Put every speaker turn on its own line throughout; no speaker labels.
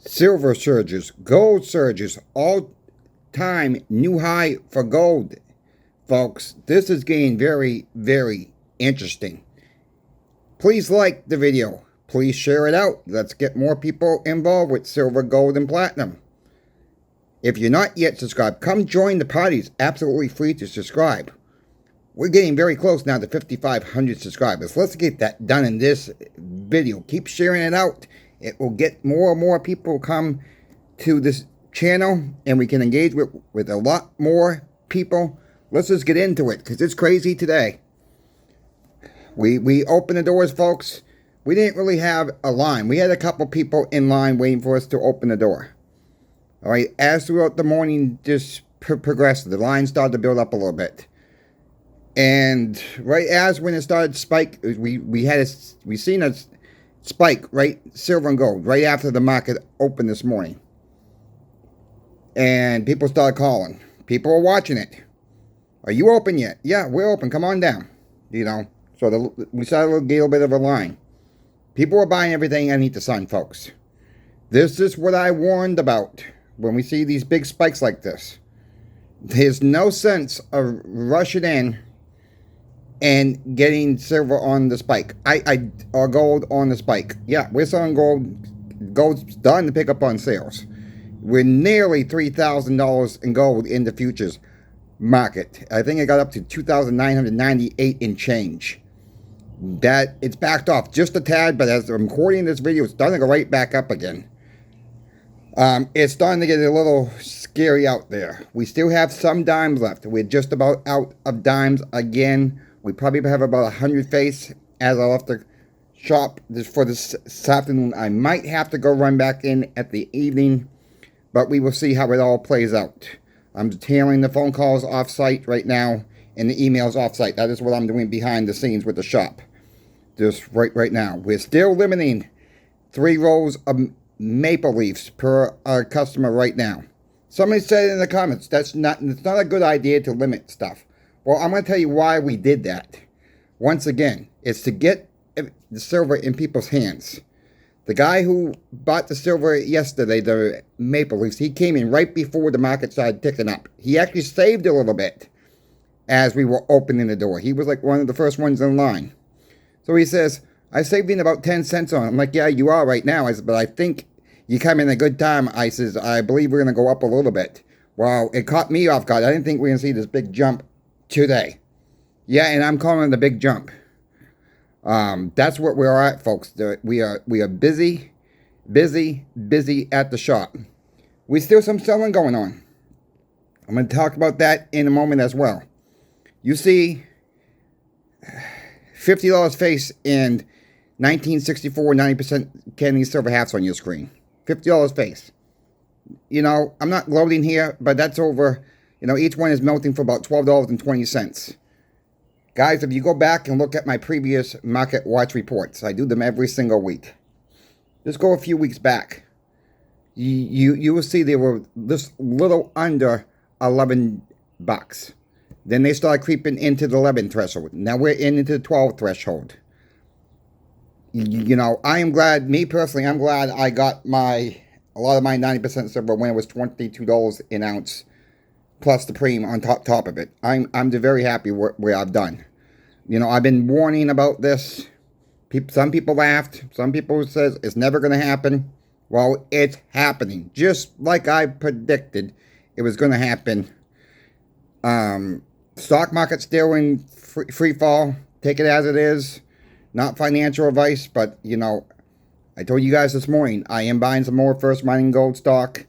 Silver surges, gold surges, all-time new high for gold. Folks, this is getting very, very interesting. Please like the video. Please share it out. Let's get more people involved with silver, gold, and platinum. If you're not yet subscribed, come join the party. It's absolutely free to subscribe. We're getting very close now to 5,500 subscribers. Let's get that done in this video. Keep sharing it out. It will get more and more people come to this channel, and we can engage with a lot more people. Let's just get into it, because it's crazy today. We opened the doors, folks. We didn't really have a line. We had a couple people in line waiting for us to open the door. All right, as throughout the morning just progressed, the line started to build up a little bit. And right as when it started to spike, we seen a spike, right, silver and gold, right after the market opened this morning. And people started calling. People were watching it. Are you open yet? Yeah, we're open. Come on down. You know, so we started to get a little bit of a line. People were buying everything underneath the sun, folks. This is what I warned about when we see these big spikes like this. There's no sense of rushing in and getting silver on the spike. Or gold on the spike. Yeah, we're selling gold. Gold's starting to pick up on sales. We're nearly $3,000 in gold in the futures market. I think it got up to 2,998 and change. That it's backed off just a tad, but as I'm recording this video, it's starting to go right back up again. It's starting to get a little scary out there. We still have some dimes left. We're just about out of dimes again. We probably have about 100 face as I left the shop for this afternoon. I might have to go run back in at the evening, but we will see how it all plays out. I'm tailing the phone calls off-site right now and the emails off-site. That is what I'm doing behind the scenes with the shop. Just right now. We're still limiting 3 rows of maple leaves per our customer right now. Somebody said in the comments it's not a good idea to limit stuff. Well, I'm going to tell you why we did that. Once again, it's to get the silver in people's hands. The guy who bought the silver yesterday, the maple leaves, he came in right before the market started ticking up. He actually saved a little bit as we were opening the door. He was like one of the first ones in line. So he says, I saved in about 10 cents on it. I'm like, yeah, you are right now. I said, but I think you come in a good time. I says, I believe we're going to go up a little bit. Well, it caught me off guard. I didn't think we were going to see this big jump today. Yeah, and I'm calling it a big jump. That's what we're at, folks. We are busy at the shop. We still some selling going on. I'm going to talk about that in a moment as well. You see $50 face and 1964 90% Kennedy silver halves on your screen. $50 face. You know, I'm not gloating here, but that's over. You know, each one is melting for about $12.20. Guys, if you go back and look at my previous market watch reports, I do them every single week. Just go a few weeks back. You will see they were just little under $11. Then they started creeping into the 11 threshold. Now we're into the 12 threshold. You know, I am glad, me personally, I'm glad I got a lot of my 90% silver when it was $22 an ounce, plus the premium on top of it. I'm very happy where I've done. You know, I've been warning about this. Some people laughed. Some people says it's never going to happen. Well, it's happening. Just like I predicted it was going to happen. Stock market still in free fall. Take it as it is. Not financial advice, but, you know, I told you guys this morning, I am buying some more First Mining Gold stock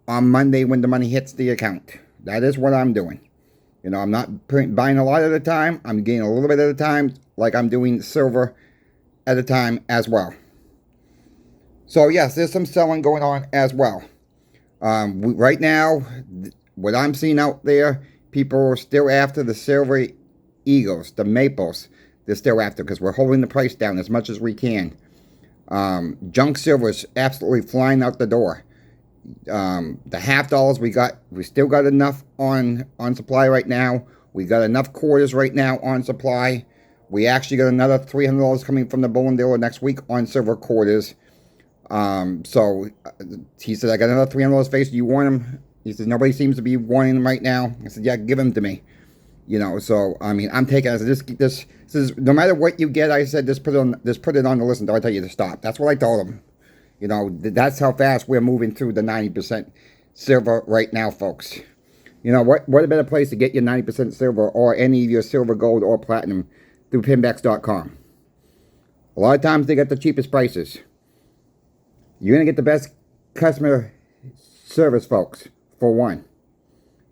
on Monday when the money hits the account. That is what I'm doing. You know, I'm not buying a lot at a time. I'm getting a little bit at a time, like I'm doing silver at a time as well. So, yes, there's some selling going on as well. Right now, what I'm seeing out there, people are still after the silver eagles, the maples. They're still after because we're holding the price down as much as we can. Junk silver is absolutely flying out the door. The half dollars we still got enough on supply right now. We got enough quarters right now on supply. We actually got another $300 coming from the bullion dealer next week on silver quarters. So he said, I got another $300 face. Do you want them? He said, nobody seems to be wanting them right now. I said, yeah, give them to me. So I mean, I'm taking. I said, this is no matter what you get. I said, just put it on the list until I tell you to stop. That's what I told him. That's how fast we're moving through the 90% silver right now, folks. What a better place to get your 90% silver or any of your silver, gold, or platinum through pinbacks.com. A lot of times they got the cheapest prices. You're going to get the best customer service, folks, for one.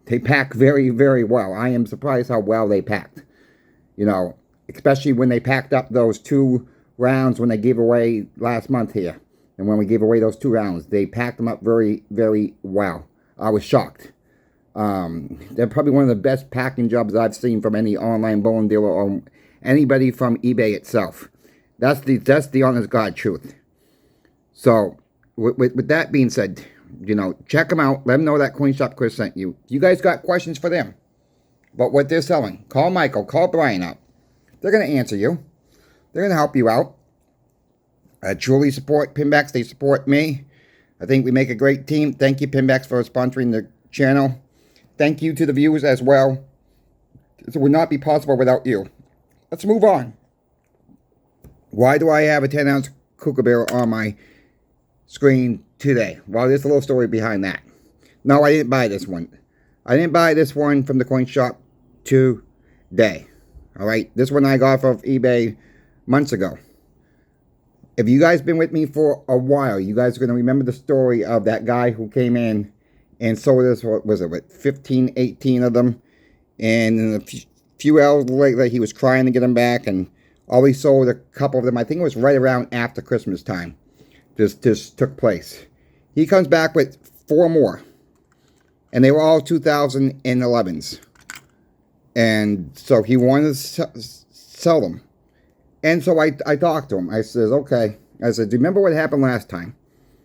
They pack very, very well. I am surprised how well they packed. Especially when they packed up those 2 rounds when they gave away last month here. And when we gave away those 2 rounds, they packed them up very, very well. I was shocked. They're probably one of the best packing jobs I've seen from any online bowling dealer or anybody from eBay itself. That's the honest God truth. So, with that being said, check them out. Let them know that Coin Shop Chris sent you. You guys got questions for them about what they're selling? Call Michael. Call Brian up. They're going to answer you. They're going to help you out. I truly support Pinbacks. They support me. I think we make a great team. Thank you, Pinbacks, for sponsoring the channel. Thank you to the viewers as well. It would not be possible without you. Let's move on. Why do I have a 10-ounce Kookaburra on my screen today? Well, there's a little story behind that. No, I didn't buy this one. I didn't buy this one from the coin shop today. All right, this one I got off eBay months ago. If you guys been with me for a while, you guys are going to remember the story of that guy who came in and sold us, what was it, 15, 18 of them. And in a few hours later, he was trying to get them back, and all he sold a couple of them. I think it was right around after Christmas time. This took place. He comes back with 4 more. And they were all 2011s. And so he wanted to sell them. And so I talked to him. I says, okay. I said, do you remember what happened last time?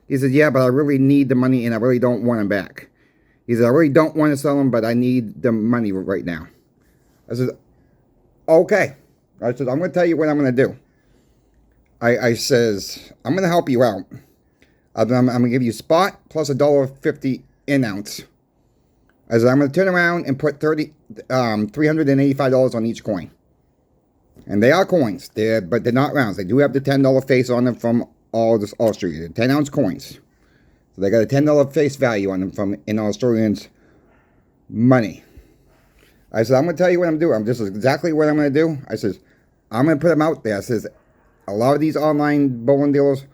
He said, yeah, but I really need the money and I really don't want them back. He said, I really don't want to sell them, but I need the money right now. I said, okay. I said, I'm going to tell you what I'm going to do. I says, I'm going to help you out. I'm going to give you spot plus $1.50 an ounce. I said, I'm going to turn around and put $385 on each coin. And they are coins, but they're not rounds. They do have the $10 face on them from all Australia. They're 10-ounce coins. So they got a $10 face value on them from in Australians' money. I said, I'm going to tell you what I'm doing. This is exactly what I'm going to do. I says, I'm going to put them out there. I says, a lot of these online bowling dealers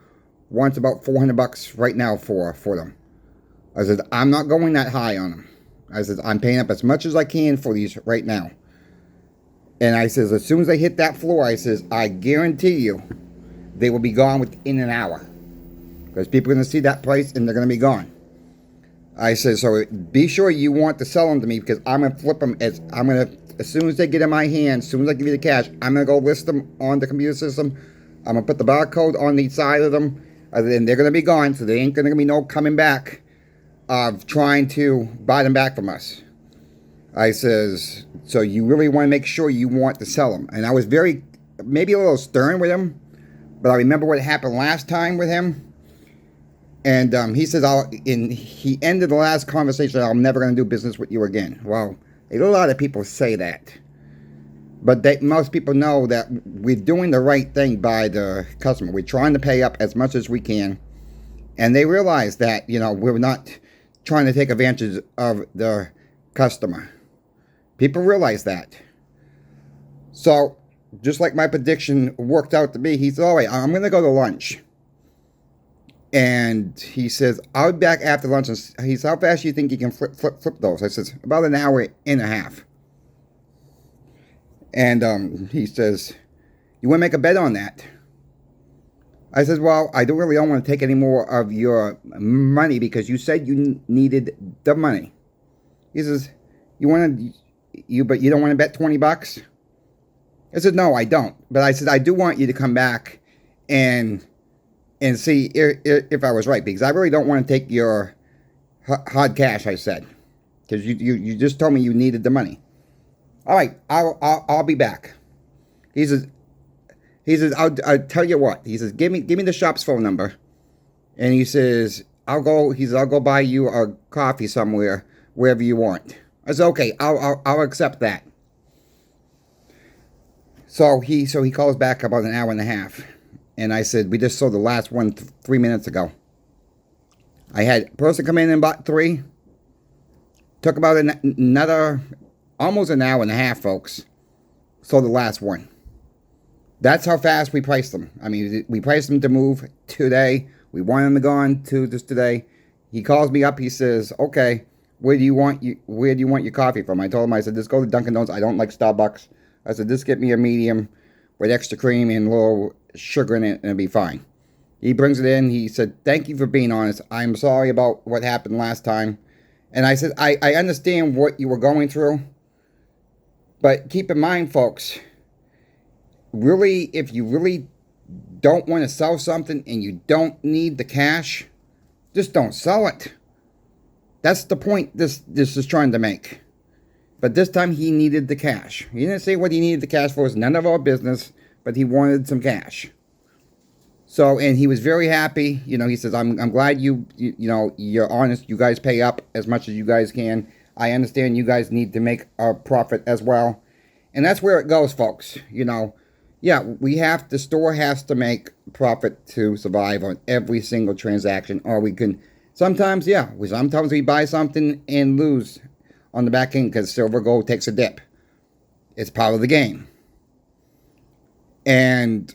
wants about $400 right now for them. I said, I'm not going that high on them. I said, I'm paying up as much as I can for these right now. And I says, as soon as they hit that floor, I says, I guarantee you, they will be gone within an hour. Because people are going to see that price and they're going to be gone. I says, so be sure you want to sell them to me, because I'm going to flip them as soon as they get in my hand, as soon as I give you the cash, I'm going to go list them on the computer system. I'm going to put the barcode on the side of them. And they're going to be gone, so there ain't going to be no coming back of trying to buy them back from us. I says, so you really want to make sure you want to sell them. And I was maybe a little stern with him, but I remember what happened last time with him. And he says, he ended the last conversation, I'm never going to do business with you again. Well, a lot of people say that. But most people know that we're doing the right thing by the customer. We're trying to pay up as much as we can. And they realize that, we're not trying to take advantage of the customer. People realize that. So, just like my prediction worked out to be, he said, all right, I'm going to go to lunch. And he says, I'll be back after lunch. And he said, how fast do you think you can flip those? I says, about an hour and a half. And he says, you want to make a bet on that? I says, well, I don't want to take any more of your money because you said you needed the money. He says, but you don't want to bet $20? I said, no, I don't. But I said, I do want you to come back and see if I was right, because I really don't want to take your hard cash, I said, because you just told me you needed the money. All right, I'll be back. He says, I'll tell you what. He says, give me the shop's phone number, And he says, I'll go buy you a coffee somewhere, wherever you want. I said, okay, I'll accept that. So he calls back about an hour and a half. And I said, we just sold the last one 3 minutes ago. I had a person come in and bought 3. Took about another, almost an hour and a half, folks. Sold the last one. That's how fast we priced them. I mean, we priced them to move today. We want them to go on to just today. He calls me up. He says, okay, where do you want your coffee from? I told him, I said, just go to Dunkin' Donuts. I don't like Starbucks. I said, just get me a medium with extra cream and a little sugar in it, and it'll be fine. He brings it in. He said, thank you for being honest. I'm sorry about what happened last time. And I said, I understand what you were going through. But keep in mind, folks, really, if you really don't want to sell something and you don't need the cash, just don't sell it. That's the point this is trying to make. But this time he needed the cash. He didn't say what he needed the cash for. It's none of our business, but he wanted some cash. So, and he was very happy. You know, he says, I'm glad you know, you're honest. You guys pay up as much as you guys can. I understand you guys need to make a profit as well. And that's where it goes, folks. You know, yeah, the store has to make profit to survive on every single transaction. Or we can, sometimes we buy something and lose on the back end because silver gold takes a dip. It's part of the game. And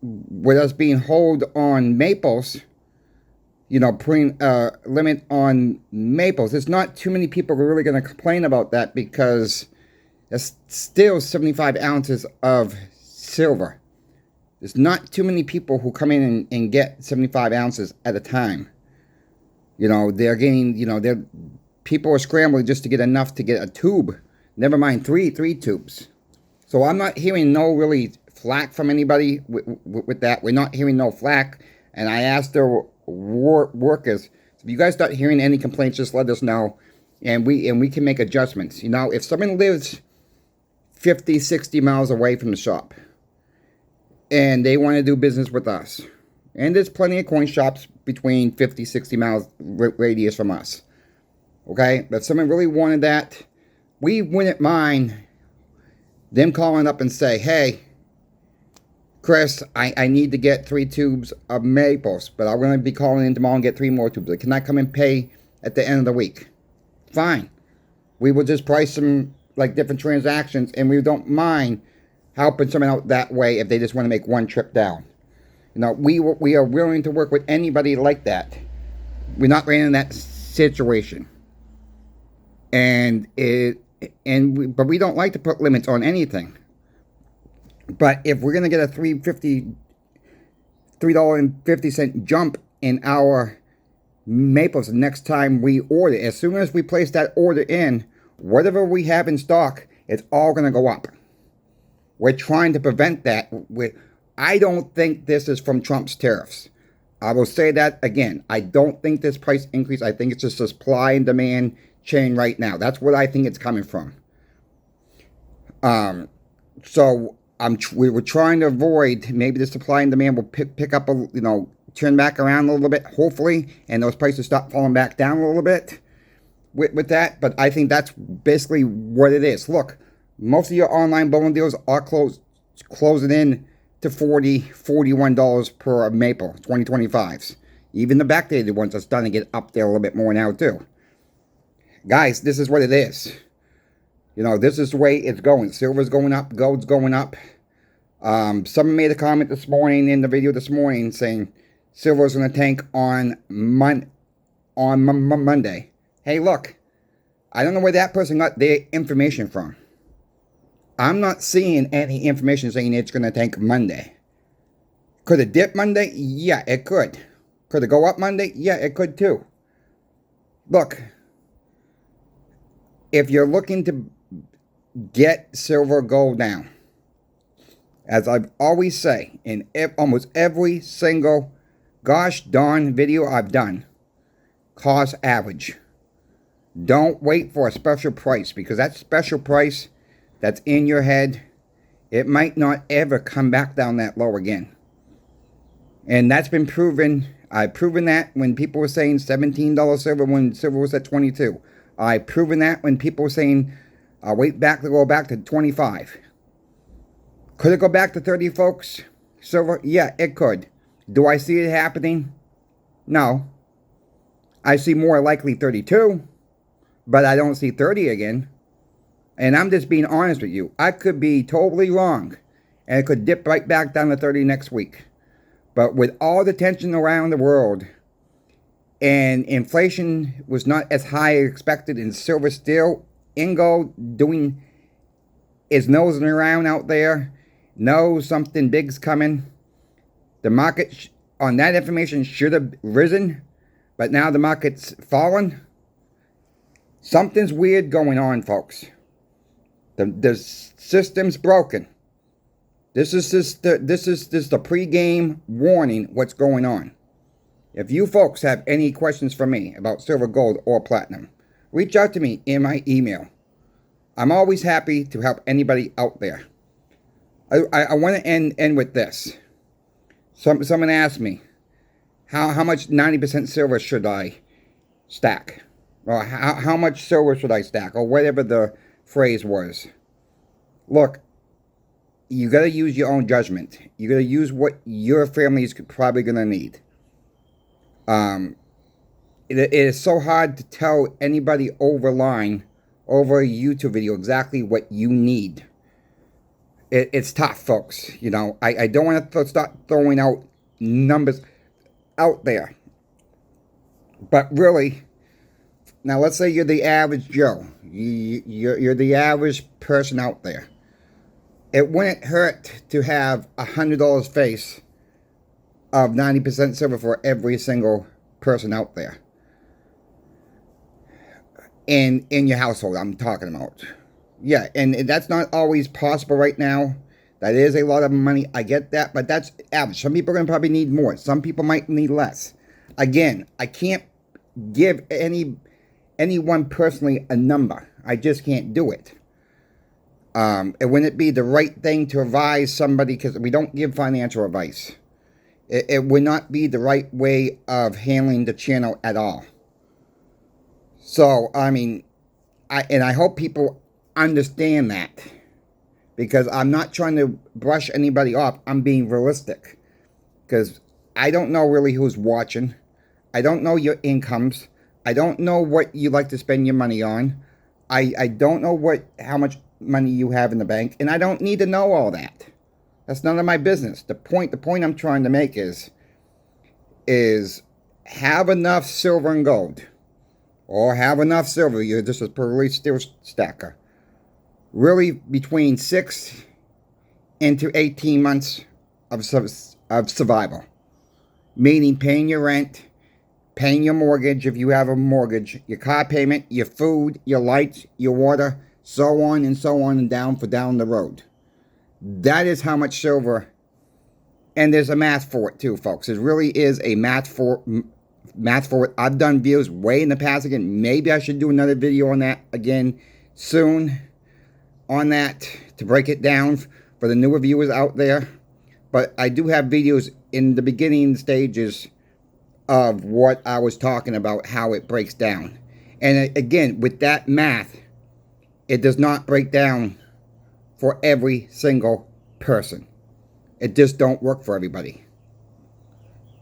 with us being hold on maples, you know, putting a limit on maples, there's not too many people who are really going to complain about that because there's still 75 ounces of silver. There's not too many people who come in and get 75 ounces at a time. You know, they're getting, you know, people are scrambling just to get enough to get a tube. Never mind three tubes. So I'm not hearing no really flack from anybody with that. We're not hearing no flack. And I asked their workers, if you guys start hearing any complaints, just let us know. And we can make adjustments. You know, if someone lives 50, 60 miles away from the shop and they want to do business with us, and there's plenty of coin shops between 50, 60 miles radius from us. Okay? But if someone really wanted that, we wouldn't mind them calling up and say, hey, Chris, I need to get 3 tubes of maples, but I'm going to be calling in tomorrow and get 3 more tubes. Can I come and pay at the end of the week? Fine. We will just price them like different transactions, and we don't mind helping someone out that way if they just want to make one trip down. You know, we are willing to work with anybody like that. We're not in that situation. But we don't like to put limits on anything. But if we're going to get a $3.50 jump in our maples the next time we order, as soon as we place that order in, whatever we have in stock, it's all going to go up. We're trying to prevent that. I don't think this is from Trump's tariffs. I will say that again. I don't think this price increase. I think it's just a supply and demand chain right now. That's what I think it's coming from. So we were trying to avoid, maybe the supply and demand will pick up, turn back around a little bit, hopefully, and those prices stop falling back down a little bit with that. But I think that's basically what it is. Look, most of your online bowling deals are closing in to $40, $41 per maple, 2025s. Even the backdated ones are starting to get up there a little bit more now too. Guys, this is what it is. You know, this is the way it's going. Silver's going up, gold's going up. Someone made a comment this morning in the video this morning saying silver's going to tank on Monday. Hey, look, I don't know where that person got their information from. I'm not seeing any information saying it's going to tank Monday. Could it dip Monday? Yeah, it could. Could it go up Monday? Yeah, it could too. Look, if you're looking to get silver, gold down, as I always say in almost every single gosh darn video I've done, cost average. Don't wait for a special price, because that special price that's in your head, it might not ever come back down that low again. And that's been proven I've proven that when people were saying $17 silver when silver was at 22. I've proven that when people were saying, wait back to go back to 25. Could it go back to 30, folks? Silver? Yeah, it could. Do I see it happening? No. I see more likely 32, but I don't see 30 again. And I'm just being honest with you. I could be totally wrong, and it could dip right back down to 30 next week. But with all the tension around the world, and inflation was not as high as expected, and silver still in gold doing is nosing around out there, knows something big's coming. The market on that information should have risen, but now the market's fallen. Something's weird going on, folks. The system's broken. This is the pre-game warning what's going on. If you folks have any questions for me about silver, gold, or platinum, reach out to me in my email. I'm always happy to help anybody out there. I want to end with this. Someone asked me, how much 90% silver should I stack? Or how much silver should I stack? Or whatever the phrase was. Look, you got to use your own judgment. You got to use what your family is probably going to need. It is so hard to tell anybody over a YouTube video, exactly what you need. It's tough, folks. You know, I don't want to start throwing out numbers out there. But really, now let's say you're the average Joe. You're the average person out there. It wouldn't hurt to have $100 face of 90% silver for every single person out there. In your household, I'm talking about. Yeah, and that's not always possible right now. That is a lot of money. I get that, but that's average. Some people are going to probably need more. Some people might need less. Again, I can't give anyone personally a number. I just can't do it. It wouldn't be the right thing to advise somebody, because we don't give financial advice. It would not be the right way of handling the channel at all. So, I mean, I hope people understand that, because I'm not trying to brush anybody off. I'm being realistic, because I don't know really who's watching. I don't know your incomes. I don't know what you like to spend your money on. I don't know how much money you have in the bank, and I don't need to know all that. That's none of my business. The point I'm trying to make is have enough silver and gold, or have enough silver. You're just a pretty steel stacker. Really, between 6 into 18 months of survival, meaning paying your rent, paying your mortgage if you have a mortgage, your car payment, your food, your lights, your water, so on and down the road. That is how much silver, and there's a math for it too, folks. There really is a math for it. I've done videos way in the past. Again, maybe I should do another video on that again soon, on that, to break it down for the newer viewers out there. But I do have videos in the beginning stages of what I was talking about, how it breaks down. And again, with that math, it does not break down for every single person. It just don't work for everybody.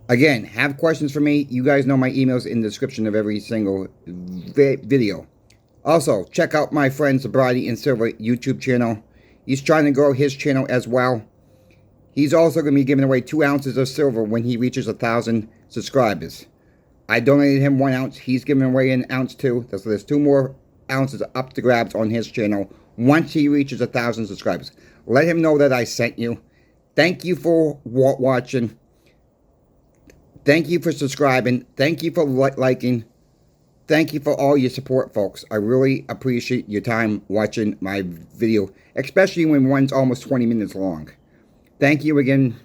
Again, have questions for me. You guys know my email's in the description of every single video. Also, check out my friend Sobriety in Silver YouTube channel. He's trying to grow his channel as well. He's also going to be giving away 2 ounces of silver when he reaches 1,000 subscribers. I donated him 1 ounce. He's giving away an ounce too. So there's 2 more ounces up to grabs on his channel once he reaches 1,000 subscribers. Let him know that I sent you. Thank you for watching. Thank you for subscribing. Thank you for liking. Thank you for all your support, folks. I really appreciate your time watching my video, especially when one's almost 20 minutes long. Thank you again.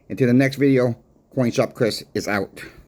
Until the next video, CoinShop Chris is out.